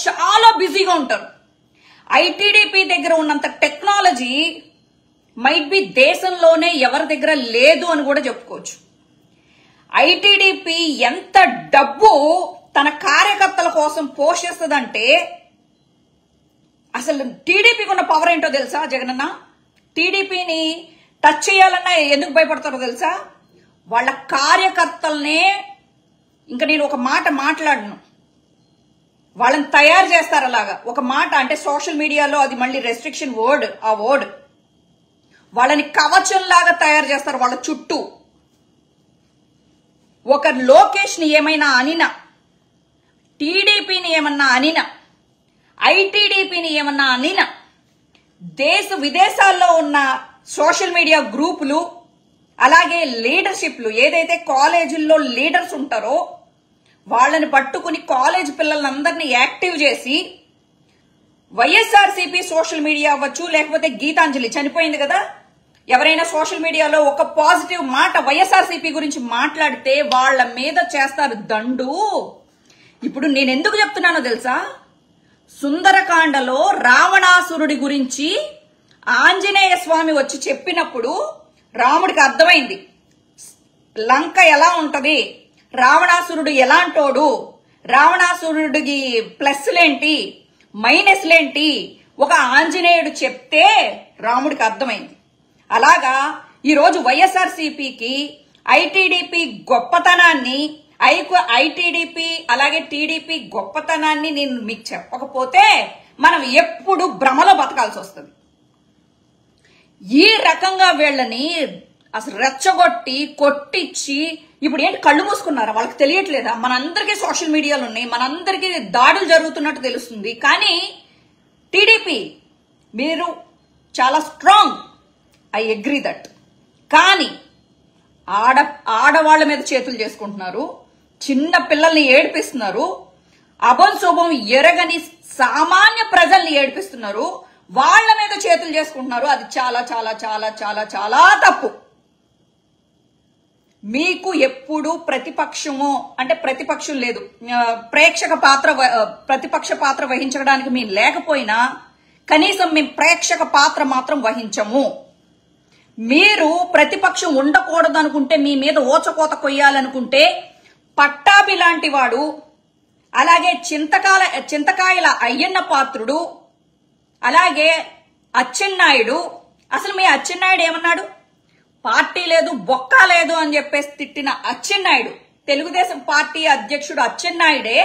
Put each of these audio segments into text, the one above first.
చాలా బిజీగా ఉంటారు. ఐటీడీపీ దగ్గర ఉన్నంత టెక్నాలజీ మైట్ బి దేశంలోనే ఎవరి దగ్గర లేదు అని కూడా చెప్పుకోవచ్చు. ఐటీడీపీ ఎంత డబ్బు తన కార్యకర్తల కోసం పోషిస్తుందంటే అసలు టీడీపీకి ఉన్న పవర్ ఏంటో తెలుసా జగనన్న? టీడీపీని టచ్ చేయాలన్నా ఎందుకు భయపడతారో తెలుసా? వాళ్ళ కార్యకర్తలనే, ఇంకా నేను ఒక మాట మాట్లాడను, వాళ్ళని తయారు చేస్తారు అలాగా. ఒక మాట అంటే సోషల్ మీడియాలో అది మళ్ళీ రెస్ట్రిక్షన్ వర్డ్, ఆ వర్డ్ వాళ్ళని కవచంలాగా తయారు చేస్తారు. వాళ్ళ చుట్టూ ఒక లోకేష్ ని ఏమైనా అనినా, టీడీపీని ఏమన్నా అనినా, ఐటీడీపీని ఏమన్నా అనినా, దేశ విదేశాల్లో ఉన్న సోషల్ మీడియా గ్రూపులు అలాగే లీడర్షిప్లు ఏదైతే కాలేజీల్లో లీడర్స్ ఉంటారో వాళ్ళని పట్టుకుని కాలేజ్ పిల్లలందరినీ యాక్టివ్ చేసి వైఎస్ఆర్సీపీ సోషల్ మీడియా అవ్వచ్చు, లేకపోతే గీతాంజలి చనిపోయింది కదా, ఎవరైనా సోషల్ మీడియాలో ఒక పాజిటివ్ మాట వైఎస్ఆర్సీపీ గురించి మాట్లాడితే వాళ్ళ మీద చేస్తారు దండు. ఇప్పుడు నేను ఎందుకు చెప్తున్నానో తెలుసా? సుందరకాండలో రావణాసురుడి గురించి ఆంజనేయ స్వామి వచ్చి చెప్పినప్పుడు రాముడికి అర్థమైంది లంక ఎలా ఉంటది, రావణాసురుడు ఎలాంటోడు, రావణాసురుడికి ప్లస్లేంటి మైనస్లేంటి ఒక ఆంజనేయుడు చెప్తే రాముడికి అర్థమైంది. అలాగా ఈరోజు వైఎస్ఆర్సీపీకి ఐటీడీపీ గొప్పతనాన్ని, ఐటీడీపీ అలాగే టీడీపీ గొప్పతనాన్ని నేను మీకు చెప్పకపోతే మనం ఎప్పుడు భ్రమలో బతకాల్సి వస్తుంది. ఈ రకంగా వీళ్ళని అసలు రెచ్చగొట్టి కొట్టించి ఇప్పుడు ఏంటి కళ్ళు మూసుకున్నారా? వాళ్ళకి తెలియట్లేదా? మనందరికీ సోషల్ మీడియాలు ఉన్నాయి, మనందరికీ దాడులు జరుగుతున్నట్టు తెలుస్తుంది. కానీ టీడీపీ మీరు చాలా స్ట్రాంగ్, ఐ అగ్రీ దట్. కానీ ఆడవాళ్ల మీద చేతులు చేసుకుంటున్నారు, చిన్న పిల్లల్ని ఏడిపిస్తున్నారు, అభం శుభం ఎరగని సామాన్య ప్రజల్ని ఏడిపిస్తున్నారు, వాళ్ల మీద చేతులు చేసుకుంటున్నారు. అది చాలా చాలా చాలా చాలా చాలా తప్పు. మీకు ఎప్పుడు ప్రతిపక్షము అంటే ప్రతిపక్షం లేదు, ప్రతిపక్ష పాత్ర వహించడానికి మేము లేకపోయినా కనీసం మేము ప్రేక్షక పాత్ర మాత్రం వహించము. మీరు ప్రతిపక్షం ఉండకూడదు అనుకుంటే, మీ మీద ఓచకోత కొయ్యాలనుకుంటే పట్టాభి లాంటి వాడు, అలాగే చింతకాయల అయ్యన్న పాత్రుడు, అలాగే అచ్చెన్నాయుడు. అసలు మీ అచ్చెన్నాయుడు ఏమన్నాడు? పార్టీ లేదు బొక్క లేదు అని చెప్పేసి తిట్టిన అచ్చెన్నాయుడు, తెలుగుదేశం పార్టీ అధ్యక్షుడు అచ్చెన్నాయుడే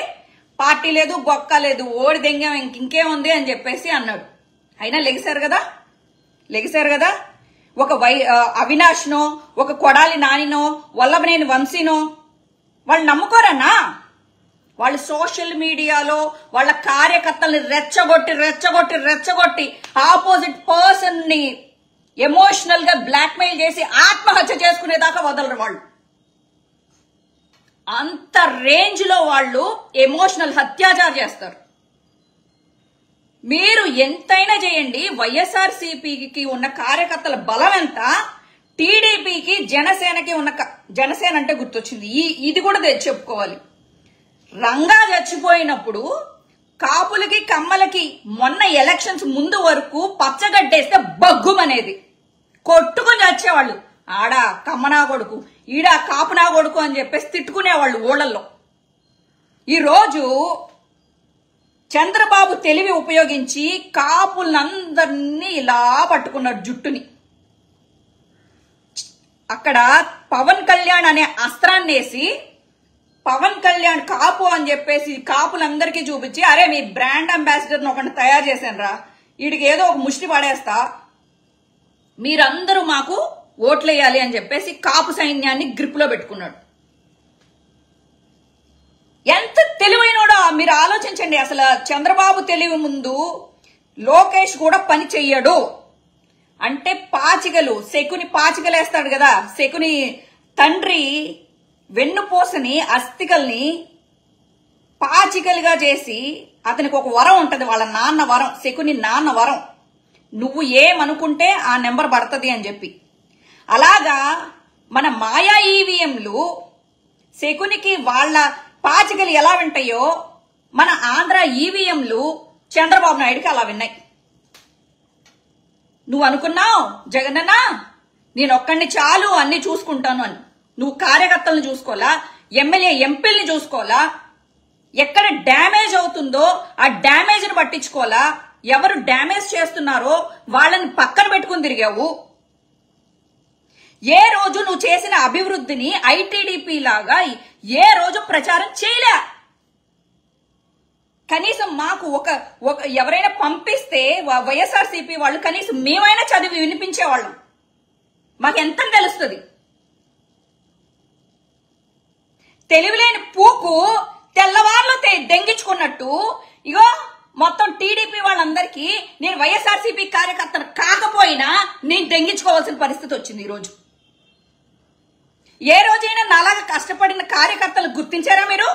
పార్టీ లేదు బొక్క లేదు ఓడి దెంగం ఇంకేముంది అని చెప్పేసి అన్నాడు. అయినా లెగిశారు కదా. ఒక అవినాష్నో, ఒక కొడాలి నానినో, వల్లభనేని వంశీనో వాళ్ళు నమ్ముకోరన్నా? వాళ్ళు సోషల్ మీడియాలో వాళ్ళ కార్యకర్తల్ని రెచ్చగొట్టి ఆపోజిట్ పర్సన్ ని ఎమోషనల్ గా బ్లాక్మెయిల్ చేసి ఆత్మహత్య చేసుకునేదాకా వదలరు వాళ్ళు. అంత రేంజ్ లో వాళ్ళు ఎమోషనల్ అత్యాచారం చేస్తారు. మీరు ఎంతైనా చేయండి, వైఎస్ఆర్సీపీకి ఉన్న కార్యకర్తల బలం ఎంత, టీడీపీకి జనసేనకి ఉన్న జనసేన అంటే గుర్తొచ్చింది, ఇది కూడా చెప్పుకోవాలి. రంగా చచ్చిపోయినప్పుడు కాపులకి కమ్మలకి మొన్న ఎలక్షన్స్ ముందు వరకు పచ్చగడ్డేస్తే బగ్గుమనేది, కొట్టుకుని వచ్చేవాళ్ళు. ఆడ కమ్మనా కొడుకు, ఈడ కాపునా కొడుకు అని చెప్పేసి తిట్టుకునేవాళ్ళు ఊళ్ళల్లో. ఈరోజు చంద్రబాబు తెలివి ఉపయోగించి కాపులందరినీ ఇలా పట్టుకున్నాడు జుట్టుని. అక్కడ పవన్ కళ్యాణ్ అనే అస్త్రాన్ని వేసి, పవన్ కళ్యాణ్ కాపు అని చెప్పేసి కాపులందరికీ చూపించి, అరే మీ బ్రాండ్ అంబాసిడర్ ఒకటి తయారు చేశాను రా, వీడికి ఏదో ఒక ముష్టి పడేస్తా, మీరందరూ మాకు ఓట్లేయాలి అని చెప్పేసి కాపు సైన్యాన్ని గ్రిప్ లో పెట్టుకున్నాడు. ఎంత తెలివైనోడో మీరు ఆలోచించండి. అసలు చంద్రబాబు తెలివి ముందు లోకేష్ కూడా పని చెయ్యడు. అంటే శకుని పాచికలేస్తాడు కదా, శకుని తండ్రి వెన్నుపూసని అస్థికల్ని పాచికలుగా చేసి, అతనికి ఒక వరం ఉంటది, వాళ్ళ నాన్న వరం, శకుని నాన్న వరం, నువ్వు ఏమనుకుంటే ఆ నెంబర్ పడుతుంది అని చెప్పి. అలాగా మన మాయా ఈవీఎంలు శకునికి వాళ్ళ పాచికలు ఎలా వింటాయో మన ఆంధ్ర ఈవీఎంలు చంద్రబాబు నాయుడికి అలా విన్నాయి. నువ్వు అనుకున్నావు జగనన్న నేను ఒక్కడిని చాలు అన్ని చూసుకుంటాను అని. నువ్వు కార్యకర్తలను చూసుకోవాలా, ఎమ్మెల్యే ఎంపీల్ని చూసుకోవాలా, ఎక్కడ డ్యామేజ్ అవుతుందో ఆ డ్యామేజ్ ని పట్టించుకోవాలా, ఎవరు డ్యామేజ్ చేస్తున్నారో వాళ్ళని పక్కన పెట్టుకుని తిరిగావు. ఏ రోజు నువ్వు చేసిన అభివృద్ధిని ఐటీడీపీ లాగా ఏ రోజు ప్రచారం చేయలే. కనీసం మాకు ఒక ఎవరైనా పంపిస్తే వైఎస్ఆర్సీపీ వాళ్ళు కనీసం మేమైనా చదివి వినిపించేవాళ్ళం. మాకెంత తెలుస్తుంది. తెలివిలేని పూకు తెల్లవార్లు దెంగించుకున్నట్టు ఇగో మొత్తం టీడీపీ వాళ్ళందరికీ నేను వైఎస్ఆర్సీపీ కార్యకర్తను కాకపోయినా నేను దెంగించుకోవాల్సిన పరిస్థితి వచ్చింది. ఈరోజు ఏ రోజైనా నాలాగా కష్టపడిన కార్యకర్తలు గుర్తించారా మీరు?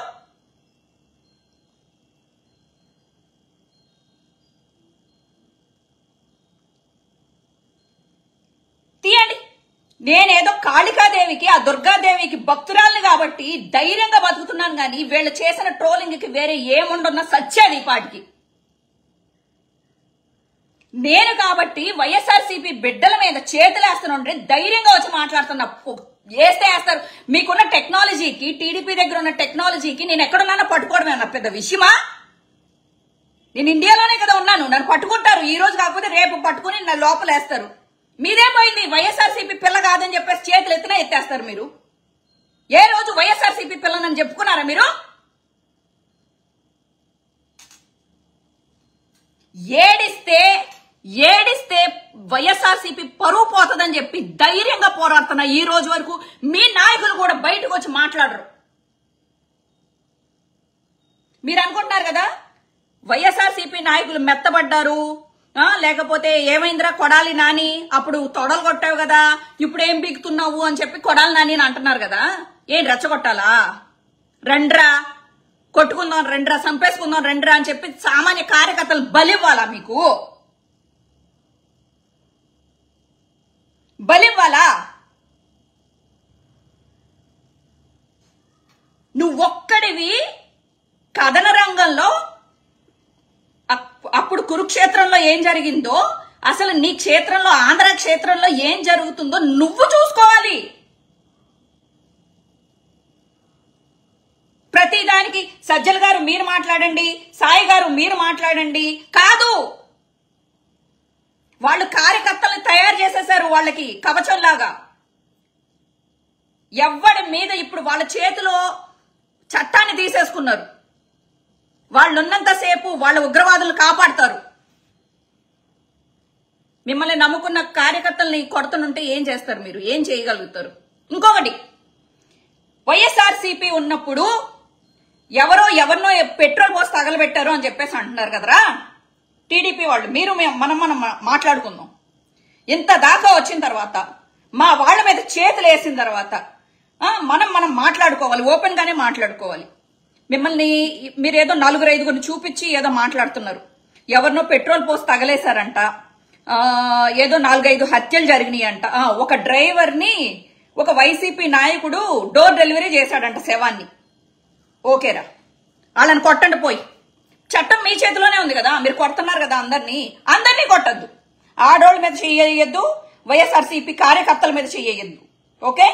తీయండి. నేనేదో కాళికాదేవికి ఆ దుర్గాదేవికి భక్తురాల్ని కాబట్టి ధైర్యంగా బతుకుతున్నాను గాని వీళ్ళు చేసిన ట్రోలింగ్ కి వేరే ఏముండన్న సత్యాది పాటికి. నేను కాబట్టి వైఎస్ఆర్సీపీ బిడ్డల మీద చేతులేస్తానంటే ధైర్యంగా వచ్చి మాట్లాడుతున్నా. వేస్తే వేస్తారు. మీకున్న టెక్నాలజీకి, టీడీపీ దగ్గర ఉన్న టెక్నాలజీకి నేను ఎక్కడున్నా పట్టుకోవడమే అన్న పెద్ద విషయమా? నేను ఇండియాలోనే కదా ఉన్నాను. నన్ను పట్టుకుంటారు. ఈ రోజు కాకపోతే రేపు పట్టుకుని నా లోపలేస్తారు. మీదేం పోయింది? వైఎస్ఆర్సీపీ పిల్ల కాదని చెప్పేసి చేతులు ఎత్తినా ఎత్తేస్తారు మీరు. ఏ రోజు వైఎస్ఆర్సీపీ పిల్లనని చెప్పుకున్నారా మీరు? ఏడిస్తే వైఎస్ఆర్సీపీ పరువు పోతుందని చెప్పి ధైర్యంగా పోరాడుతున్నా. ఈ రోజు వరకు మీ నాయకులు కూడా బయటకు వచ్చి మాట్లాడరు. మీరు అనుకుంటున్నారు కదా వైఎస్ఆర్సీపీ నాయకులు మెత్తబడ్డారు, లేకపోతే ఏమైందిరా కొడాలి నాని అప్పుడు తొడలు కొట్టావు కదా ఇప్పుడు ఏం బీగుతున్నావు అని చెప్పి కొడాలి నాని అని అంటున్నారు కదా. ఏం రెచ్చగొట్టాలా? రండ్రా కొట్టుకుందాం, రండ్రా చంపేసుకుందాం, రండ్రా అని చెప్పి సామాన్య కార్యకర్తలు బలివ్వాలా? మీకు బలివ్వాలా? నువ్వొక్కడివి కథన రంగంలో అప్పుడు కురుక్షేత్రంలో ఏం జరిగిందో అసలు నీ క్షేత్రంలో ఆంధ్ర క్షేత్రంలో ఏం జరుగుతుందో నువ్వు చూసుకోవాలి. ప్రతిదానికి సజ్జల్ గారు మీరు మాట్లాడండి, సాయి గారు మీరు మాట్లాడండి కాదు. వాళ్ళు కార్యకర్తలను తయారు చేసేశారు వాళ్ళకి కవచంలాగా. ఎవడి మీద ఇప్పుడు వాళ్ళ చేతిలో చట్టాన్ని తీసేసుకున్నారు. వాళ్ళున్నంతసేపు వాళ్ళ ఉగ్రవాదులను కాపాడతారు. మిమ్మల్ని నమ్ముకున్న కార్యకర్తల్ని కొడుతుంటే ఏం చేస్తారు మీరు? ఏం చేయగలుగుతారు? ఇంకొకటి, వైఎస్ఆర్సీపీ ఉన్నప్పుడు ఎవరినో పెట్రోల్ పోసి తగలబెట్టారు అని చెప్పేసి అంటున్నారు కదరా టీడీపీ వాళ్ళు. మీరు మనం మాట్లాడుకుందాం. ఇంత దాకా వచ్చిన తర్వాత మా వాళ్ళ మీద చేతులు వేసిన తర్వాత మనం మాట్లాడుకోవాలి, ఓపెన్ గానే మాట్లాడుకోవాలి. మిమ్మల్ని మీరేదో 4-5 చూపించి ఏదో మాట్లాడుతున్నారు. ఎవరినో పెట్రోల్ పోసి తగలేశారంట, ఏదో 4-5 హత్యలు జరిగినాయి అంట. ఒక డ్రైవర్ ని ఒక వైసీపీ నాయకుడు డోర్ డెలివరీ చేశాడంట శవాన్ని. ఓకేరా, వాళ్ళని కొట్టండి పోయి. చట్టం మీ చేతిలోనే ఉంది కదా, మీరు కొడుతున్నారు కదా అందరినీ కొట్టద్దు. ఆడోళ్ళ మీద చెయ్యొద్దు, వైఎస్ఆర్సీపీ కార్యకర్తల మీద చెయ్యొద్దు. ఓకే,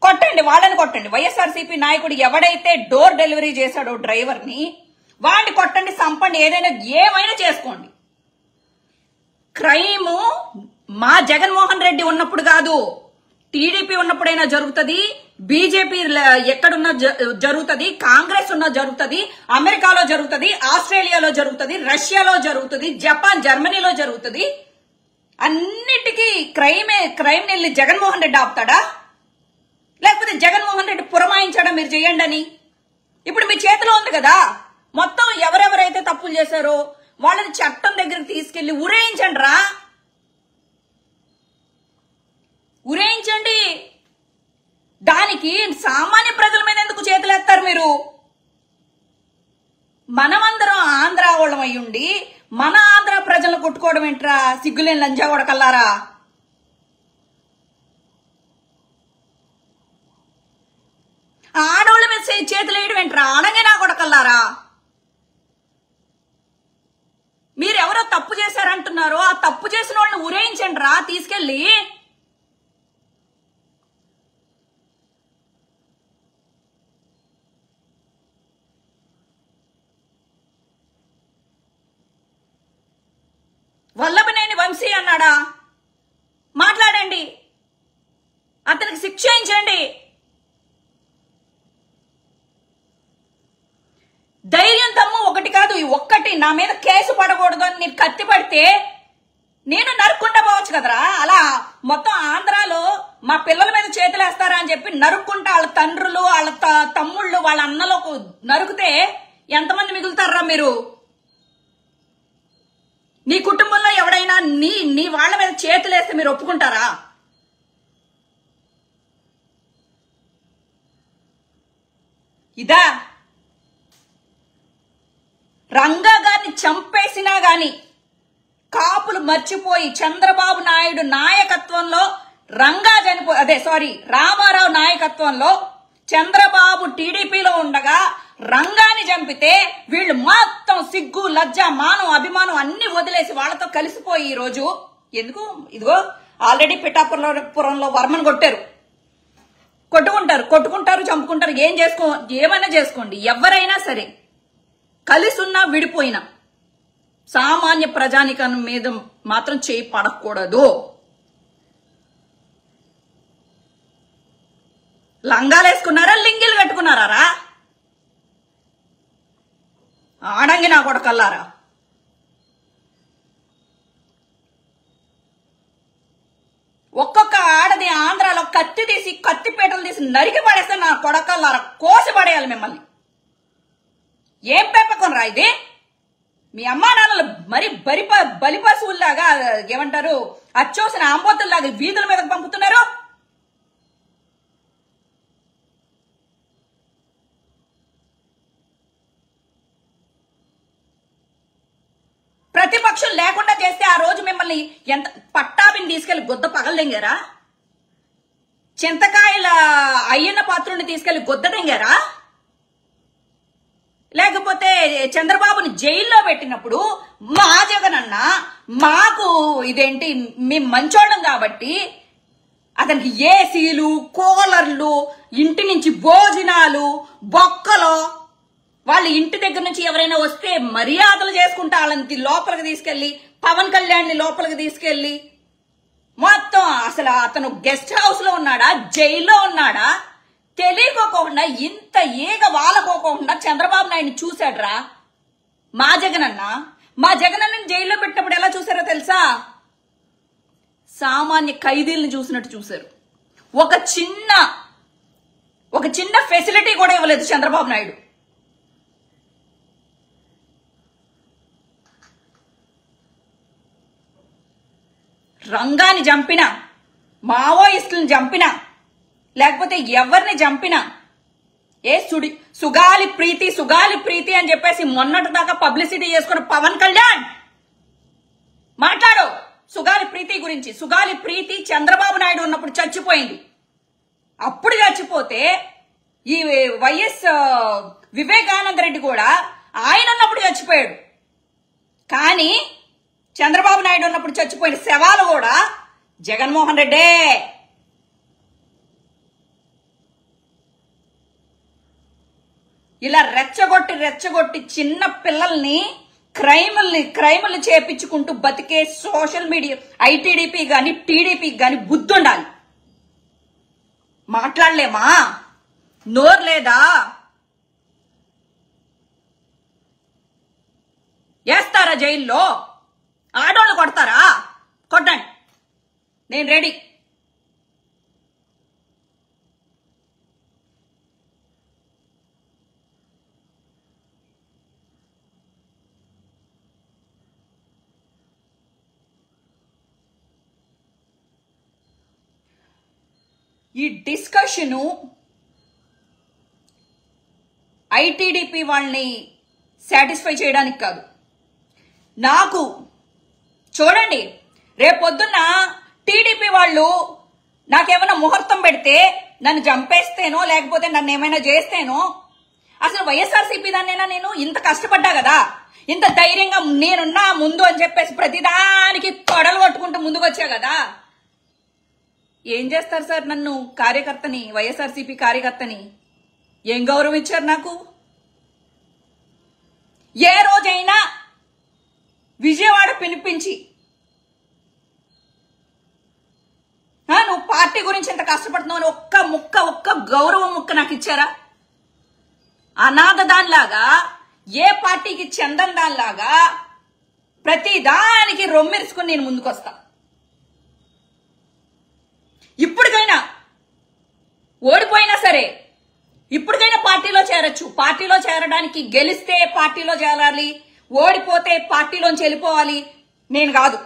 కొట్టండి, వాళ్ళని కొట్టండి. వైఎస్ఆర్సీపీ నాయకుడు ఎవడైతే డోర్ డెలివరీ చేశాడో డ్రైవర్ ని వాడిని కొట్టండి, చంపండి, ఏమైనా చేసుకోండి. క్రైమ్ మా జగన్మోహన్ రెడ్డి ఉన్నప్పుడు కాదు, టీడీపీ ఉన్నప్పుడైనా జరుగుతుంది, బీజేపీ ఎక్కడున్నా జరుగుతుంది, కాంగ్రెస్ ఉన్నా జరుగుతుంది, అమెరికాలో జరుగుతుంది, ఆస్ట్రేలియాలో జరుగుతుంది, రష్యాలో జరుగుతుంది, జపాన్ జర్మనీలో జరుగుతుంది. అన్నిటికీ క్రైమ్ వెళ్ళి జగన్మోహన్ రెడ్డి ఆపుతాడా? లేకపోతే జగన్మోహన్ రెడ్డి పురమాయించాడా మీరు చేయండి అని? ఇప్పుడు మీ చేతిలో ఉంది కదా. మొత్తం ఎవరెవరైతే తప్పులు చేశారో వాళ్ళని చట్టం దగ్గరికి తీసుకెళ్లి ఉరేయించండి రా, ఉరేయించండి. దానికి సామాన్య ప్రజల మీద ఎందుకు చేతులేస్తారు మీరు? మనమందరం ఆంధ్ర వాళ్ళం అయ్యుండి మన ఆంధ్ర ప్రజలను కొట్టుకోవడం ఏంట్రా? సిగ్గులేని లంజా కొడకల్లారా. ఆడోళ్ళ మీద చేతులు వేయడం ఏంట్రా? అడగే నా కొడకల్లారా. చేస్తున్నారో ఆ తప్పు చేసిన వాళ్ళని ఉరేయించండి రా తీసుకెళ్ళి. వల్లభనేని వంశీ అన్నాడా? మాట్లాడండి, అతనికి శిక్ష చేయించండి. ధైర్యం తమ్ము ఒకటి కాదు, ఒక్కటి నా మీద కేసు పడకూడదు అని నేను కత్తి పడితే నేను నరుక్కుంటా పోవచ్చు కదరా. అలా మొత్తం ఆంధ్రాలో మా పిల్లల మీద చేతులేస్తారా అని చెప్పి నరుక్కుంటా వాళ్ళ తండ్రులు, వాళ్ళ తమ్ముళ్ళు, వాళ్ళ అన్నలకు నరుకుతే ఎంతమంది మిగులుతారా మీరు? నీ కుటుంబంలో ఎవడైనా నీ వాళ్ళ మీద చేతులేస్తే మీరు ఒప్పుకుంటారా? ఇదా రంగా గారిని చంపేసినా గాని కాపులు మర్చిపోయి చంద్రబాబు నాయుడు నాయకత్వంలో రామారావు నాయకత్వంలో చంద్రబాబు టీడీపీలో ఉండగా రంగాన్ని చంపితే వీళ్ళు మొత్తం సిగ్గు, లజ్జ, మానం, అభిమానం అన్ని వదిలేసి వాళ్ళతో కలిసిపోయి ఈ రోజు ఎందుకు ఇదిగో ఆల్రెడీ పిఠాపురంలో వర్మను కొట్టుకుంటారు, చంపుకుంటారు. ఏమైనా చేసుకోండి, ఎవరైనా సరే కలిసి ఉన్నా విడిపోయినా సామాన్య ప్రజానికం మీద మాత్రం చేయి పడకూడదు. లంగాలు వేసుకున్నారా, లింగిలు కట్టుకున్నారా? ఆడంగి నా కొడకల్లారా. ఒక్కొక్క ఆడది ఆంధ్రాలో కత్తిపీటలు తీసి నరికి పడేస్తే నా కొడకల్లారా, కోసి పడేయాలి మిమ్మల్ని. ఏం పెంపకం రా ఇది? మీ అమ్మా నాన్నలు మరి బలిపశువుల్లాగా ఏమంటారు అచ్చోసిన ఆంబోతుల్లాగా వీధుల మీద పంపుతున్నారు. ప్రతిపక్షం లేకుండా చేస్తే ఆ రోజు మిమ్మల్ని ఎంత పట్టాభిని తీసుకెళ్లి గొద్ద పగలదెంగారా? చింతకాయల అయ్యన్న పాత్రుని తీసుకెళ్లి గొద్ద దెంగారా? లేకపోతే చంద్రబాబుని జైల్లో పెట్టినప్పుడు మా జగనన్న మాకు ఇదేంటి మేము మంచోళ్ళం కాబట్టి అతనికి ఏసీలు, కూలర్లు, ఇంటి నుంచి భోజనాలు, బొక్కలు, వాళ్ళ ఇంటి దగ్గర నుంచి ఎవరైనా వస్తే మర్యాదలు చేసుకుంటా వాళ్ళని లోపలికి తీసుకెళ్లి, పవన్ కళ్యాణ్ ని లోపలికి తీసుకెళ్లి మొత్తం అసలు అతను గెస్ట్ హౌస్ లో ఉన్నాడా, జైల్లో ఉన్నాడా తెలియకోకుండా ఇంత ఈగ వాలకోకుండా చంద్రబాబు నాయుడిని చూశాడ్రా మా జగనన్నని జైల్లో పెట్టినప్పుడు ఎలా చూసారో తెలుసా? సామాన్య ఖైదీలను చూసినట్టు చూశారు. ఒక చిన్న ఫెసిలిటీ కూడా ఇవ్వలేదు చంద్రబాబు నాయుడు. రంగాన్ని చంపినా, మావోయిస్టులను చంపినా, లేకపోతే ఎవరిని చంపినా సుగాలి ప్రీతి అని చెప్పేసి మొన్నటి దాకా పబ్లిసిటీ చేసుకున్న పవన్ కళ్యాణ్ మాట్లాడు సుగాలి ప్రీతి గురించి. సుగాలి ప్రీతి చంద్రబాబు నాయుడు ఉన్నప్పుడు చచ్చిపోయింది. అప్పుడు చచ్చిపోతే ఈ వైఎస్ వివేకానంద రెడ్డి కూడా ఆయన ఉన్నప్పుడు చచ్చిపోయాడు. కానీ చంద్రబాబు నాయుడు ఉన్నప్పుడు చచ్చిపోయిన శవాలు కూడా జగన్మోహన్ రెడ్డే. ఇలా రెచ్చగొట్టి చిన్న పిల్లల్ని క్రైములు చేపించుకుంటూ బతికే సోషల్ మీడియా ఐటీడీపీ గాని టీడీపీ గాని బుద్ధుండాలి. మాట్లాడలేమా? నోరు లేదా? వేస్తారా జైల్లో? ఆడోళ్ళు కొడతారా? కొట్టండి, నేను రెడీ. ఈ డిస్కషను ఐటీడీపీ వాళ్ళని సాటిస్ఫై చేయడానికి కాదు. నాకు చూడండి, రేపొద్దున్న టీడీపీ వాళ్ళు నాకేమైనా ముహూర్తం పెడితే నన్ను చంపేస్తేనో లేకపోతే నన్ను ఏమైనా చేస్తేనో, అసలు వైఎస్ఆర్సీపీ దాన్నైనా నేను ఇంత కష్టపడ్డా కదా, ఇంత ధైర్యంగా నేనున్నా ముందు అని చెప్పేసి ప్రతిదానికి తొడలు కొట్టుకుంటూ ముందుకు వచ్చా కదా. ఏం చేస్తారు సార్ నన్ను కార్యకర్తని, వైఎస్ఆర్సీపీ కార్యకర్తని? ఏం గౌరవం ఇచ్చారు నాకు? ఏ రోజైనా విజయవాడ పిలిపించి నువ్వు పార్టీ గురించి ఎంత కష్టపడుతున్నావు అని ఒక్క గౌరవం ముక్క నాకు ఇచ్చారా? అనాథ దానిలాగా, ఏ పార్టీకి చెందని దానిలాగా ప్రతి దానికి రొమ్మెరుచుకుని నేను ముందుకొస్తా. ఇప్పటికైనా ఓడిపోయినా సరే ఇప్పటికైనా పార్టీలో చేరొచ్చు. పార్టీలో చేరడానికి గెలిస్తే పార్టీలో చేరాలి, ఓడిపోతే పార్టీలోంచి వెళ్ళిపోవాలి నేను కాదు.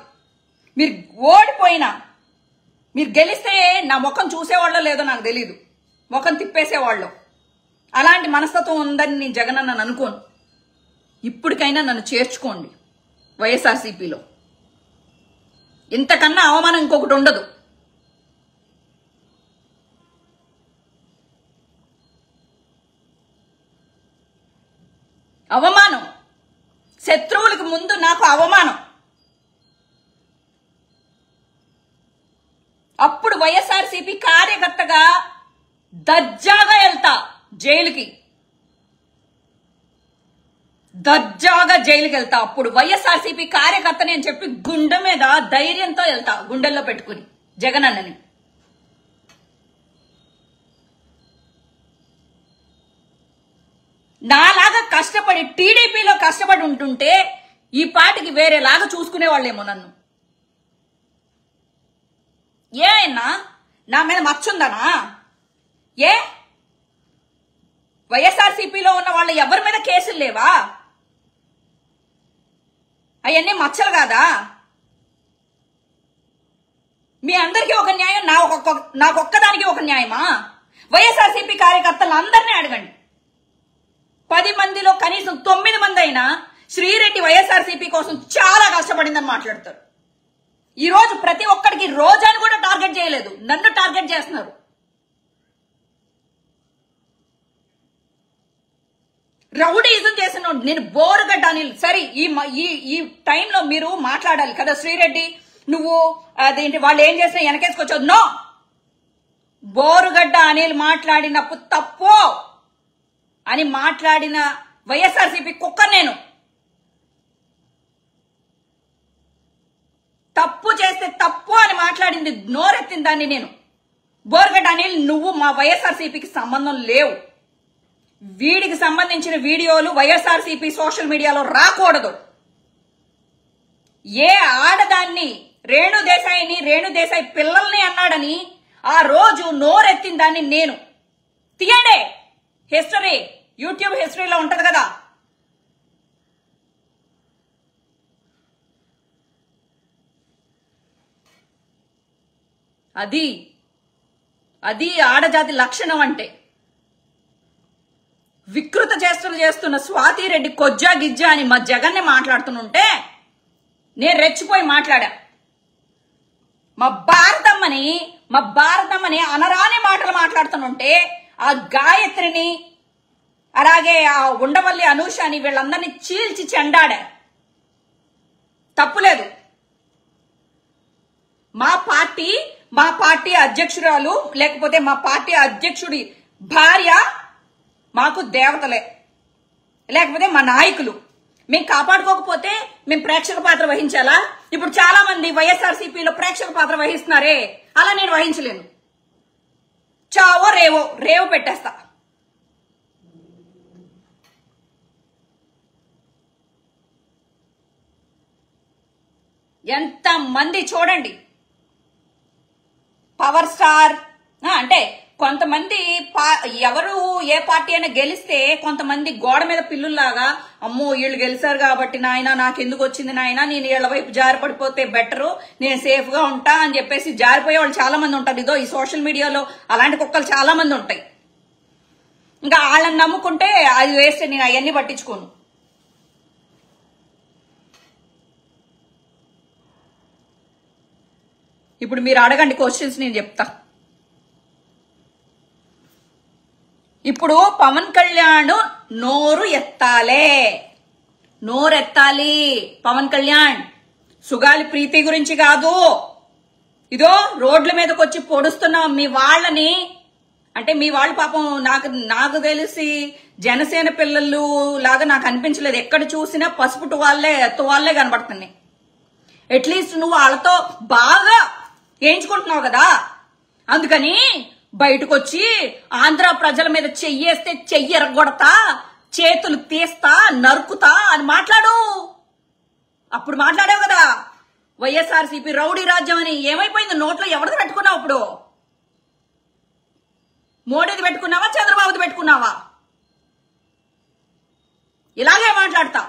మీరు ఓడిపోయినా మీరు గెలిస్తే నా ముఖం చూసేవాళ్ళో లేదో నాకు తెలీదు, ముఖం తిప్పేసేవాళ్ళు. అలాంటి మనస్తత్వం ఉందని నేను జగనన్న అనుకోను. ఇప్పటికైనా నన్ను చేర్చుకోండి వైఎస్ఆర్సీపీలో. ఇంతకన్నా అవమానం ఇంకొకటి ఉండదు. అవమానం, శత్రువులకు ముందు నాకు అవమానం. అప్పుడు వైఎస్ఆర్సీపీ కార్యకర్తగా దర్జాగా వెళ్తా జైలుకి, దర్జాగా జైలుకి వెళ్తా. అప్పుడు వైఎస్ఆర్సీపీ కార్యకర్తని అని చెప్పి గుండె మీద ధైర్యంతో వెళ్తా, గుండెల్లో పెట్టుకుని జగనన్నని. నాలాగా కష్టపడి టీడీపీలో కష్టపడి ఉంటుంటే ఈ పాటికి వేరేలాగా చూసుకునేవాళ్ళేమో నన్ను. ఏ అయినా నా మీద మచ్చుందనా? ఏ వైఎస్ఆర్సీపీలో ఉన్న వాళ్ళు ఎవరి మీద కేసులు లేవా? అవన్నీ మచ్చలు కాదా? మీ అందరికీ ఒక న్యాయం, నాకొక్కదానికి ఒక న్యాయమా? వైఎస్ఆర్సీపీ కార్యకర్తలు అందరినీ అడగండి. 10 మందిలో కనీసం 9 మంది అయినా శ్రీరెడ్డి వైఎస్ఆర్సీపీ కోసం చాలా కష్టపడిందని మాట్లాడతారు. ఈ రోజు ప్రతి ఒక్కడికి రోజాని కూడా టార్గెట్ చేయలేదు, నన్ను టార్గెట్ చేస్తున్నారు. రౌడీజం చేసిన నేను బోరుగడ్డ అనిల్. సరే ఈ టైంలో మీరు మాట్లాడాలి కదా, శ్రీరెడ్డి నువ్వు అదేంటి వాళ్ళు ఏం చేసినా వెనకేసుకొచ్చావు. నో, బోరుగడ్డ అనిల్ మాట్లాడినప్పుడు తప్పు అని మాట్లాడిన వైఎస్ఆర్సీపీ కుక్క నేను. తప్పు చేస్తే తప్పు అని మాట్లాడింది, నోరెత్తిన దాన్ని నేను. బోరుగడ్డ అనిల్ నువ్వు మా వైఎస్ఆర్సీపీకి సంబంధం లేవు. వీడికి సంబంధించిన వీడియోలు వైఎస్ఆర్సీపీ సోషల్ మీడియాలో రాకూడదు. ఏ ఆడదాన్ని రేణుదేశాయి పిల్లల్ని అన్నాడని ఆ రోజు నోరెత్తిన దాన్ని నేను. తీయండి, హిస్టరీ యూట్యూబ్ హిస్టరీలో ఉంటది కదా. అది ఆడజాతి లక్షణం అంటే. వికృత చేష్టలు చేస్తున్న స్వాతిరెడ్డి కొజ్జా గిజ్జా అని మా జగన్ని మాట్లాడుతుంటే నేను రెచ్చిపోయి మాట్లాడా. మా భారతమ్మని అనరాని మాటలు మాట్లాడుతుంటే ఆ గాయత్రిని అలాగే ఆ ఉండవల్లి అనూషని వీళ్ళందరినీ చీల్చి చెండాడా. తప్పులేదు. మా పార్టీ అధ్యక్షురాలు లేకపోతే మా పార్టీ అధ్యక్షుడి భార్య మాకు దేవతలే, లేకపోతే మా నాయకులు. మేము కాపాడుకోకపోతే మేము ప్రేక్షక పాత్ర వహించాలా? ఇప్పుడు చాలా మంది వైఎస్ఆర్సీపీలో ప్రేక్షక పాత్ర వహిస్తున్నారే, అలా నేను వహించలేను. చావో రేవో పెట్టేస్తా. ఎంత మంది చూడండి, పవర్ స్టార్ అంటే కొంతమంది ఎవరు ఏ పార్టీ అయినా గెలిస్తే కొంతమంది గోడ మీద పిల్లుల్లాగా అమ్మో వీళ్ళు గెలిచారు కాబట్టి నాయన నాకెందుకు వచ్చింది నాయన, నేను వీళ్ళ వైపు జారిపడిపోతే బెటరు, నేను సేఫ్ గా ఉంటా అని చెప్పేసి జారిపోయే వాళ్ళు చాలా మంది ఉంటారు. ఇదో ఈ సోషల్ మీడియాలో అలాంటి కుక్కలు చాలా మంది ఉంటాయి. ఇంకా వాళ్ళని నమ్ముకుంటే అది వేస్తే నేను అవన్నీ పట్టించుకోను. ఇప్పుడు మీరు అడగండి క్వశ్చన్స్, నేను చెప్తా. ఇప్పుడు పవన్ కళ్యాణ్ నోరు ఎత్తాలే, నోరెత్తాలి పవన్ కళ్యాణ్. సుగాలి ప్రీతి గురించి కాదు, ఇదో రోడ్ల మీదకి వచ్చి పొడుస్తున్నా మీ వాళ్ళని. అంటే మీ వాళ్ళు పాపం నాకు తెలిసి జనసేన పిల్లలు లాగా నాకు అనిపించలేదు. ఎక్కడ చూసినా పసుపు తువాళ్లే కనబడుతున్నాయి. అట్లీస్ట్ నువ్వు వాళ్ళతో బాగా వేయించుకుంటున్నావు కదా, అందుకని బయటకు వచ్చి ఆంధ్ర ప్రజల మీద చెయ్యేస్తే చెయ్యి ఎరగొడతా, చేతులు తీస్తా, నరుకుతా అని మాట్లాడు. అప్పుడు మాట్లాడావు కదా వైఎస్ఆర్సీపీ రౌడీ రాజ్యం అని. ఏమైపోయింది? నోట్లో ఎవరిది పెట్టుకున్నావు? అప్పుడు మోడీది పెట్టుకున్నావా, చంద్రబాబుది పెట్టుకున్నావా? ఇలాగే మాట్లాడతా.